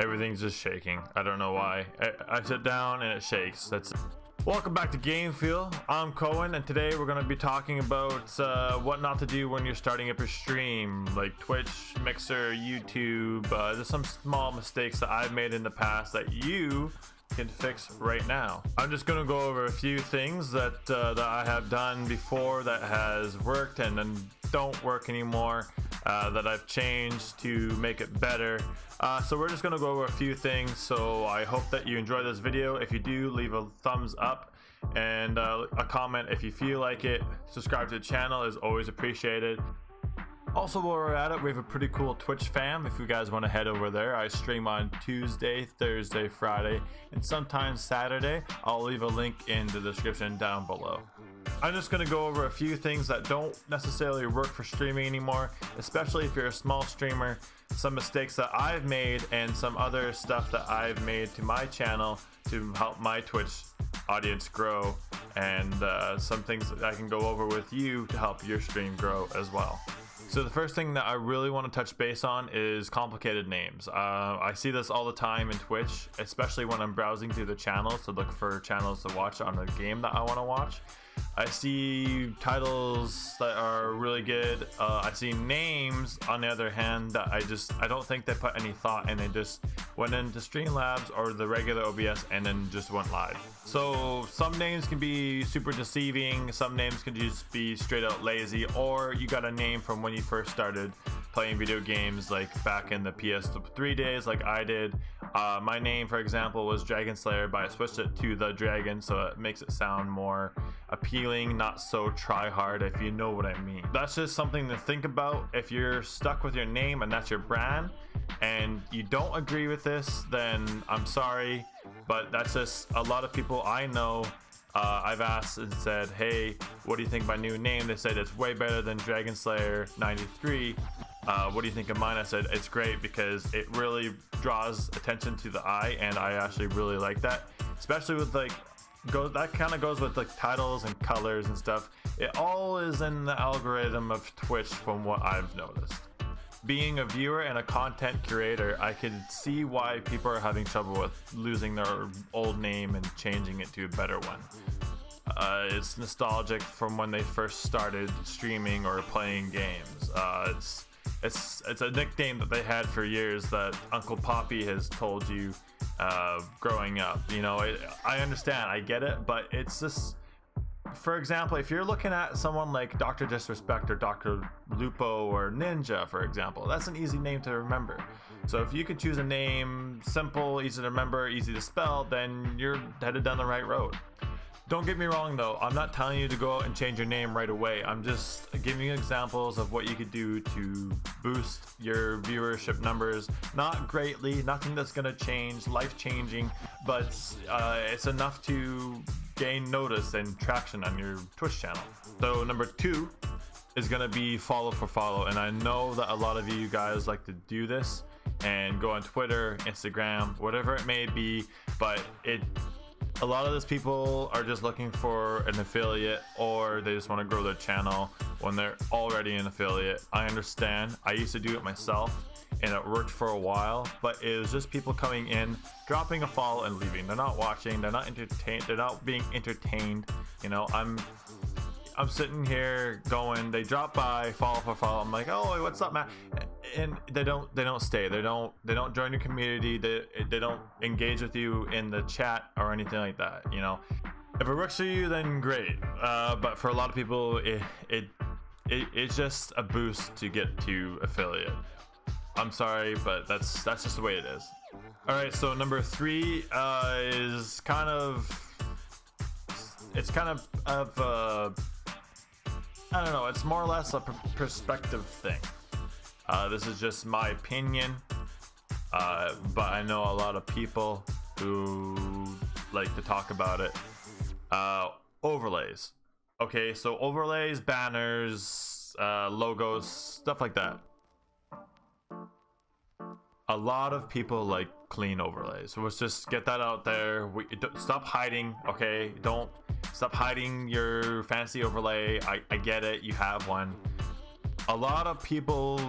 Everything's just shaking. I don't know why. I sit down and it shakes. That's it. Welcome back to Game Feel. I'm Cohen, and today we're going to be talking about what not to do when you're starting up your stream, like Twitch, Mixer, YouTube. There's some small mistakes that I've made in the past that you can fix right now. I'm just going to go over a few things that I have done before that has worked and then don't work anymore, that I've changed to make it better. So we're just going to go over a few things. So I hope that you enjoy this video. If you do, leave a thumbs up and a comment if you feel like it. Subscribe to the channel is always appreciated. Also, while we're at it, we have a pretty cool Twitch fam. If you guys want to head over there, I stream on Tuesday, Thursday, Friday, and sometimes Saturday. I'll leave a link in the description down below. I'm just going to go over a few things that don't necessarily work for streaming anymore, especially if you're a small streamer. Some mistakes that I've made and some other stuff that I've made to my channel to help my Twitch audience grow, and some things that I can go over with you to help your stream grow as well. So the first thing that I really want to touch base on is complicated names. I see this all the time in Twitch, especially when I'm browsing through the channels to look for channels to watch on a game that I want to watch. I see titles that are really good. I see names, on the other hand, that I don't think they put any thought in. They just went into Streamlabs or the regular OBS and then just went live. So some names can be super deceiving, some names can just be straight out lazy, or you got a name from when you first started playing video games, like back in the PS3 days, like I did. My name, for example, was Dragon Slayer, but I switched it to The Dragon, so it makes it sound more appealing, not so try hard, if you know what I mean. That's just something to think about. If you're stuck with your name and that's your brand and you don't agree with this, then I'm sorry, but that's just a lot of people I know. I've asked and said, hey, what do you think of my new name? They said it's way better than Dragon Slayer 93. What do you think of mine? I said it's great because it really draws attention to the eye, and I actually really like that, especially with like that kind of goes with like titles and colors and stuff. It all is in the algorithm of Twitch from what I've noticed. Being a viewer and a content curator, I can see why people are having trouble with losing their old name and changing it to a better one. It's nostalgic from when they first started streaming or playing games. It's a nickname that they had for years that Uncle Poppy has told you growing up. You know, I understand, I get it, but it's just, for example, if you're looking at someone like Dr. Disrespect or Dr. Lupo or Ninja, for example, that's an easy name to remember. So if you could choose a name, simple, easy to remember, easy to spell, then you're headed down the right road. Don't get me wrong though, I'm not telling you to go out and change your name right away. I'm just giving you examples of what you could do to boost your viewership numbers. Not greatly, nothing that's gonna change, life-changing, but it's enough to gain notice and traction on your Twitch channel. So number 2 is gonna be follow for follow, and I know that a lot of you guys like to do this and go on Twitter, Instagram, whatever it may be, but a lot of those people are just looking for an affiliate, or they just want to grow their channel when they're already an affiliate. I understand. I used to do it myself and it worked for a while, but it was just people coming in, dropping a follow and leaving. They're not watching, they're not entertained, they're not being entertained. You know, I'm sitting here going, they drop by, follow for follow. I'm like, oh, what's up, man? And they don't stay. They don't join your community. They don't engage with you in the chat or anything like that. You know, if it works for you, then great. But for a lot of people, it's just a boost to get to affiliate. I'm sorry, but that's just the way it is. All right, so number 3 is kind of I don't know, it's more or less a perspective thing. This is just my opinion, but I know a lot of people who like to talk about it. Overlays. Okay, so overlays, banners, logos, stuff like that. A lot of people like clean overlays. So let's just get that out there. Stop hiding, okay? Don't stop hiding your fancy overlay. I get it, you have one. A lot of people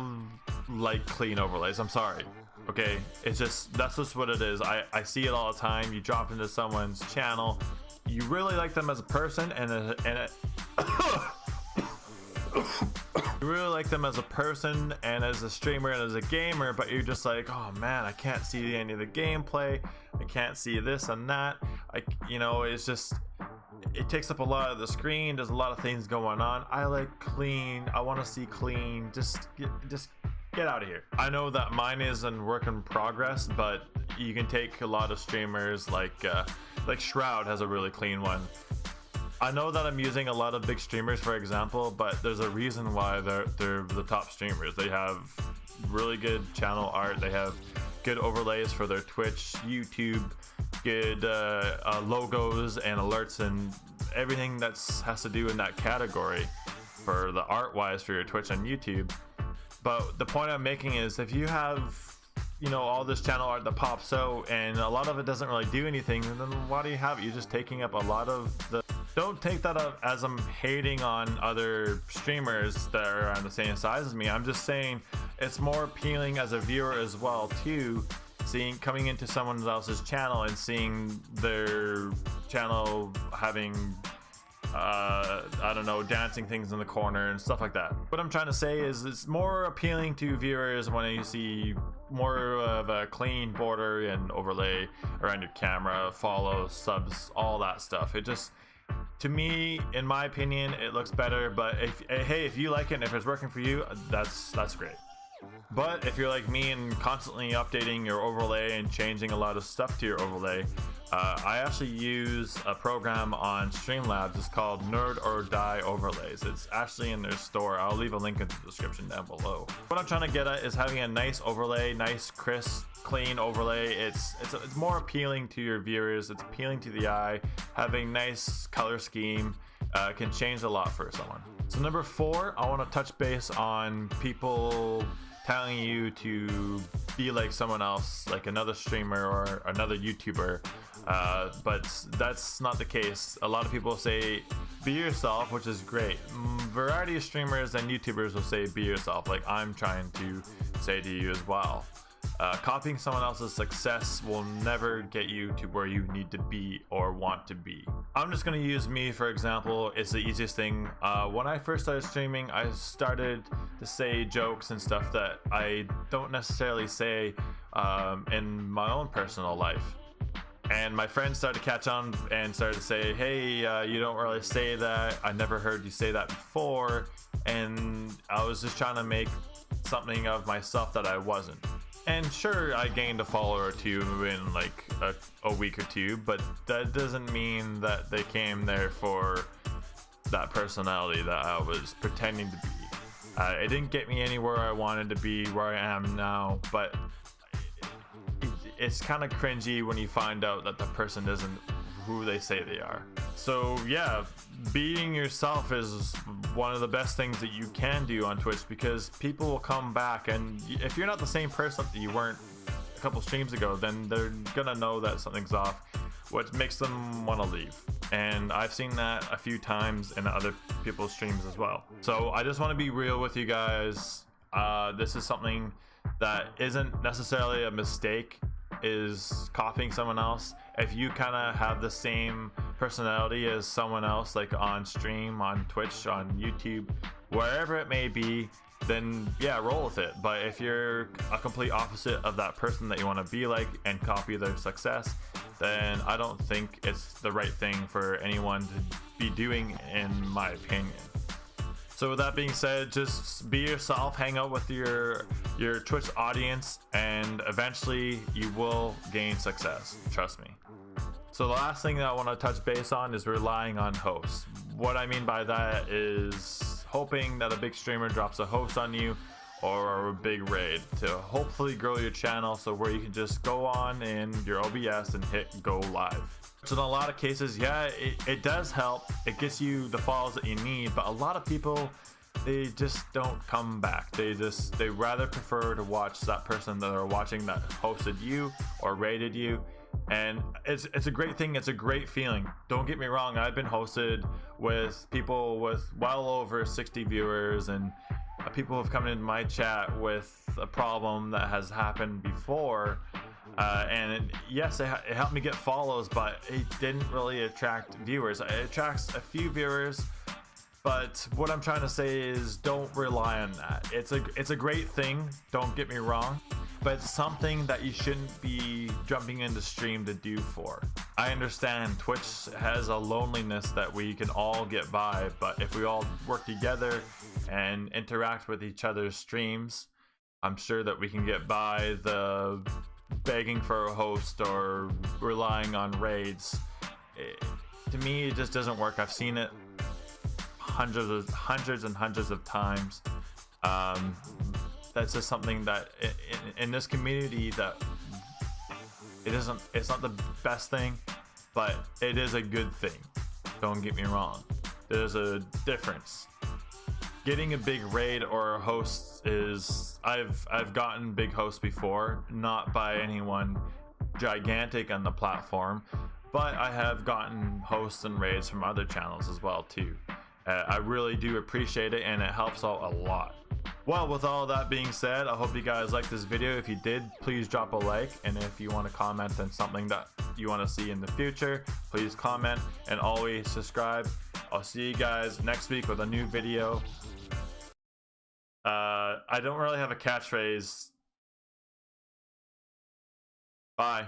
like clean overlays. I'm sorry. Okay, it's just, that's just what it is. I see it all the time. You drop into someone's channel, you really like them as a person, you really like them as a person and as a streamer and as a gamer, but you're just like, oh man, I can't see any of the gameplay, I can't see this and that. You know, it's just, it takes up a lot of the screen. There's a lot of things going on. I like clean. I want to see clean. Just get out of here. I know that mine is in work in progress, but you can take a lot of streamers like Shroud has a really clean one. I know that I'm using a lot of big streamers, for example, but there's a reason why they're the top streamers. They have really good channel art. They have good overlays for their Twitch, YouTube, good logos and alerts and everything that has to do in that category for the art wise for your Twitch and YouTube. But the point I'm making is, if you have, you know, all this channel art that pops out and a lot of it doesn't really do anything, then why do you have it? You're just taking up a lot of the... Don't take that up as I'm hating on other streamers that are on the same size as me. I'm just saying it's more appealing as a viewer as well too, coming into someone else's channel and seeing their channel having I don't know, dancing things in the corner and stuff like that. What I'm trying to say is it's more appealing to viewers when you see more of a clean border and overlay around your camera, follows, subs, all that stuff. It just, to me, in my opinion, it looks better. But if you like it and if it's working for you, that's great. But if you're like me and constantly updating your overlay and changing a lot of stuff to your overlay, I actually use a program on Streamlabs. It's called Nerd or Die Overlays. It's actually in their store. I'll leave a link in the description down below. What I'm trying to get at is having a nice overlay, nice, crisp, clean overlay. It's more appealing to your viewers. It's appealing to the eye. Having nice color scheme can change a lot for someone. So number 4, I want to touch base on people telling you to be like someone else, like another streamer or another YouTuber, but that's not the case. A lot of people say be yourself, which is great. Variety of streamers and YouTubers will say be yourself, like I'm trying to say to you as well. Copying someone else's success will never get you to where you need to be or want to be. I'm just going to use me for example. It's the easiest thing. When I first started streaming, I started to say jokes and stuff that I don't necessarily say in my own personal life. And my friends started to catch on and started to say, hey, you don't really say that. I never heard you say that before. And I was just trying to make something of myself that I wasn't. And sure, I gained a follower or two in like a week or two, but that doesn't mean that they came there for that personality that I was pretending to be. It didn't get me anywhere I wanted to be, where I am now, but it's kind of cringy when you find out that the person isn't who they say they are. So yeah, being yourself is one of the best things that you can do on Twitch, because people will come back, and if you're not the same person that you weren't a couple streams ago, then they're gonna know that something's off, which makes them want to leave. And I've seen that a few times in other people's streams as well. So I just want to be real with you guys. This is something that isn't necessarily a mistake, is copying someone else. If you kind of have the same personality as someone else, like on stream, on Twitch, on YouTube, wherever it may be, then yeah, roll with it. But if you're a complete opposite of that person that you want to be like and copy their success, then I don't think it's the right thing for anyone to be doing, in my opinion. So with that being said, just be yourself, hang out with your Twitch audience, and eventually you will gain success, trust me. So the last thing that I want to touch base on is relying on hosts. What I mean by that is hoping that a big streamer drops a host on you or a big raid to hopefully grow your channel, so where you can just go on in your OBS and hit go live. So in a lot of cases, yeah, it does help. It gets you the follows that you need, but a lot of people, they just don't come back. They rather prefer to watch that person that are watching that hosted you or rated you. And it's a great thing. It's a great feeling. Don't get me wrong. I've been hosted with people with well over 60 viewers, and people have come into my chat with a problem that has happened before, and yes, it helped me get follows, but it didn't really attract viewers. It attracts a few viewers, but what I'm trying to say is don't rely on that. It's a great thing, don't get me wrong, but it's something that you shouldn't be jumping into stream to do for. I understand Twitch has a loneliness that we can all get by, but if we all work together and interact with each other's streams, I'm sure that we can get by the begging for a host or relying on raids. To me, it just doesn't work. I've seen it hundreds and hundreds of times. That's just something that in this community that it's not the best thing, but it is a good thing. Don't get me wrong. There's a difference. Getting a big raid or a host is, I've gotten big hosts before, not by anyone gigantic on the platform, but I have gotten hosts and raids from other channels as well too. I really do appreciate it, and it helps out a lot. Well, with all that being said, I hope you guys liked this video. If you did, please drop a like, and if you want to comment on something that you want to see in the future, please comment, and always subscribe. I'll see you guys next week with a new video. I don't really have a catchphrase. Bye.